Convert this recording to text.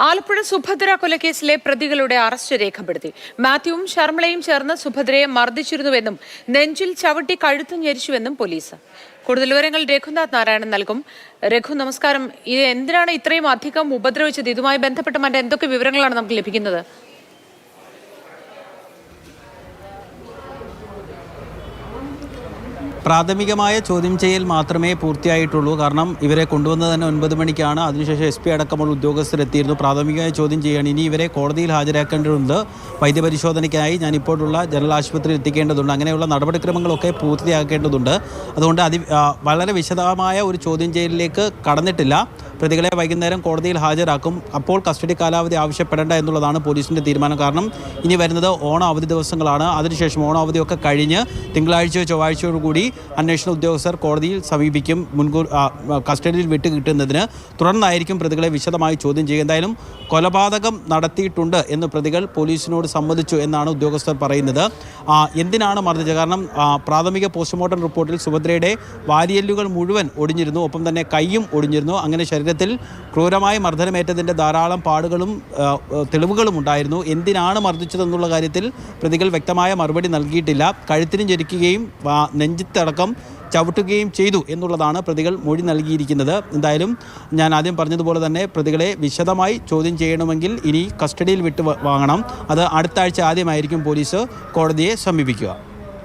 ആലപ്പുഴ സുഭദ്ര കൊലക്കേസിലെ പ്രതികളുടെ അറസ്റ്റ് രേഖപ്പെടുത്തി. മാത്യുവും ശർമ്മളയും ചേർന്ന് സുഭദ്രയെ മർദ്ദിച്ചിരുന്നുവെന്നും നെഞ്ചിൽ ചവിട്ടി കഴുത്തു ഞെരിച്ചുവെന്നും പോലീസ്. കൂടുതൽ വിവരങ്ങൾ രഘുനാഥ് നാരായണൻ നൽകും. രഘു, നമസ്കാരം. ഇത് എന്തിനാണ് ഇത്രയും അധികം ഉപദ്രവിച്ചത്? ഇതുമായി ബന്ധപ്പെട്ട എന്തൊക്കെ വിവരങ്ങളാണ് നമുക്ക് ലഭിക്കുന്നത്? പ്രാഥമികമായ ചോദ്യം ചെയ്യൽ മാത്രമേ പൂർത്തിയായിട്ടുള്ളൂ. കാരണം ഇവരെ കൊണ്ടുവന്നത് തന്നെ 9 മണിക്കാണ്. അതിനുശേഷം SP അടക്കമുള്ള ഉദ്യോഗസ്ഥരെത്തിയിരുന്നു. പ്രാഥമികമായ ചോദ്യം ചെയ്യാണ്. ഇനി ഇവരെ കോടതിയിൽ ഹാജരാക്കേണ്ടതുണ്ട്. വൈദ്യപരിശോധനയ്ക്കായി ഞാനിപ്പോഴുള്ള ജനറൽ ആശുപത്രിയിൽ എത്തിക്കേണ്ടതുണ്ട്. അങ്ങനെയുള്ള നടപടിക്രമങ്ങളൊക്കെ പൂർത്തിയാക്കേണ്ടതുണ്ട്. അതുകൊണ്ട് വളരെ വിശദമായ ഒരു ചോദ്യം ചെയ്യലിലേക്ക് കടന്നിട്ടില്ല. പ്രതികളെ വൈകുന്നേരം കോടതിയിൽ ഹാജരാക്കും. അപ്പോൾ കസ്റ്റഡി കാലാവധി ആവശ്യപ്പെടേണ്ട എന്നുള്ളതാണ് പോലീസിൻ്റെ തീരുമാനം. കാരണം ഇനി വരുന്നത് ഓണ അവധി ദിവസങ്ങളാണ്. അതിനുശേഷം ഓണാവധിയൊക്കെ കഴിഞ്ഞ് തിങ്കളാഴ്ചയോ ചൊവ്വാഴ്ചയോടുകൂടി അന്വേഷണ ഉദ്യോഗസ്ഥർ കോടതിയിൽ സമീപിക്കും മുൻകൂർ കസ്റ്റഡിയിൽ വിട്ട് കിട്ടുന്നതിന്. തുടർന്നായിരിക്കും പ്രതികളെ വിശദമായി ചോദ്യം ചെയ്യുക. എന്തായാലും കൊലപാതകം നടത്തിയിട്ടുണ്ട് എന്ന് പ്രതികൾ പോലീസിനോട് സമ്മതിച്ചു എന്നാണ് ഉദ്യോഗസ്ഥർ പറയുന്നത്. എന്തിനാണ് മർദ്ദിച്ചത്? കാരണം പ്രാഥമിക പോസ്റ്റ്മോർട്ടം റിപ്പോർട്ടിൽ സുഭദ്രയുടെ വാരിയെല്ലുകൾ മുഴുവൻ ഒടിഞ്ഞിരുന്നു. ഒപ്പം തന്നെ കൈയും ഒടിഞ്ഞിരുന്നു. അങ്ങനെ ശരീരത്തിൽ ക്രൂരമായി മർദ്ദനമേറ്റതിൻ്റെ ധാരാളം പാടുകളും തെളിവുകളും ഉണ്ടായിരുന്നു. എന്തിനാണ് മർദ്ദിച്ചതെന്നുള്ള കാര്യത്തിൽ പ്രതികൾ വ്യക്തമായ മറുപടി നൽകിയിട്ടില്ല. കഴുത്തിനും ഞെരിക്കുകയും നെഞ്ചത്തടക്കം ചവിട്ടുകയും ചെയ്തു എന്നുള്ളതാണ് പ്രതികൾ മൊഴി നൽകിയിരിക്കുന്നത്. എന്തായാലും ഞാൻ ആദ്യം പറഞ്ഞതുപോലെ തന്നെ പ്രതികളെ വിശദമായി ചോദ്യം ചെയ്യണമെങ്കിൽ ഇനി കസ്റ്റഡിയിൽ വിട്ട് വാങ്ങണം. അത് അടുത്ത ആഴ്ച ആദ്യമായിരിക്കും പോലീസ് കോടതിയെ സമീപിക്കുക.